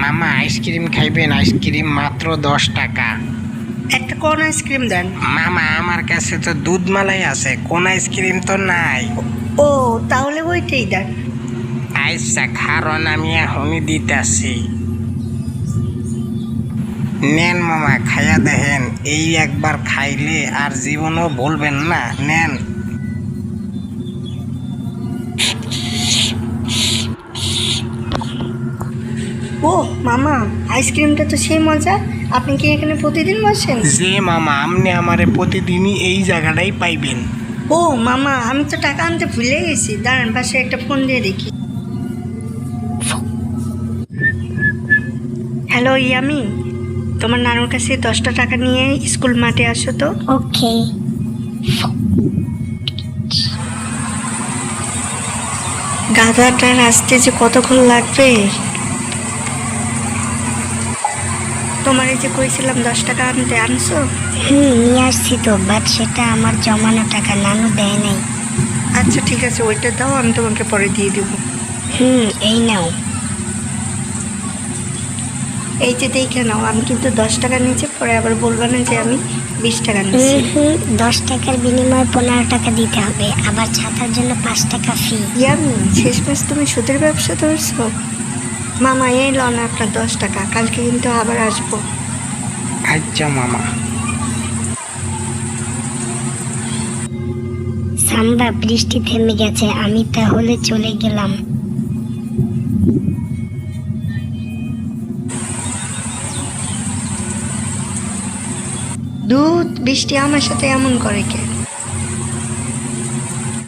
মামা আইসক্রিম খাইবেন? আইসক্রিম মাত্র 10 টাকা। একটা কোন আইসক্রিম দেন। মামা আমার কাছে তো দুধ মালাই আছে, কোন আইসক্রিম তো নাই। ও তাহলে ওইটাই দেন। আচ্ছা কারণ আমি এখনই দিতেছি। নেন মামা খাইয়া দেখেন, এই একবার খাইলে আর জীবনও বলবেন না। নেন। ও মামা, আইসক্রিমটা তো সেই মজা। আপনি কি এখানে প্রতিদিন বসেন? যে মামা আপনি আমারে প্রতিদিনই এই জায়গাটাই পাইবেন। ও মামা, আমি তো টাকা আনতে ভুলে গেছি। দাঁড়ান, পাশে একটা ফোন দিয়ে দেখি। হ্যালো ইয়ামি, তোমার নানুর কাছে 10টা টাকা নিয়ে স্কুল মাঠে আসো তো। ওকে। গাধাটার আসতে যে কতক্ষণ লাগবে। তোমার এই যে কইছিলাম 10 টাকা আনতে, আনছো? নিয়ে আসছি তো, বাট সেটা আমার জমানো টাকা, নানু দেয় নাই। আচ্ছা ঠিক আছে, ওইটা দাও, আমি তোমাকে পরে দিয়ে দিব। এই নাও। এই যে দেখে নাও, আমি কিন্তু 10 টাকা নিচে, পরে আবার বলবা না যে আমি 20 টাকা নিচ্ছি। 10 টাকার বিনিময়ে 15 টাকা দিতে হবে, আবার ছাতার জন্য 5 টাকা ফি। ইয়ামি, শেষমেশ তুমি সুদের ব্যবসা ধরছো। মামা এই লন আপনার 10 টাকা, কালকে কিন্তু আবার আসবো। আচ্ছা মামা। সাম্বা, বৃষ্টি থেমে গেছে, আমি তাহলে চলে গেলাম। দুধ বৃষ্টি আমার সাথে এমন করে কে?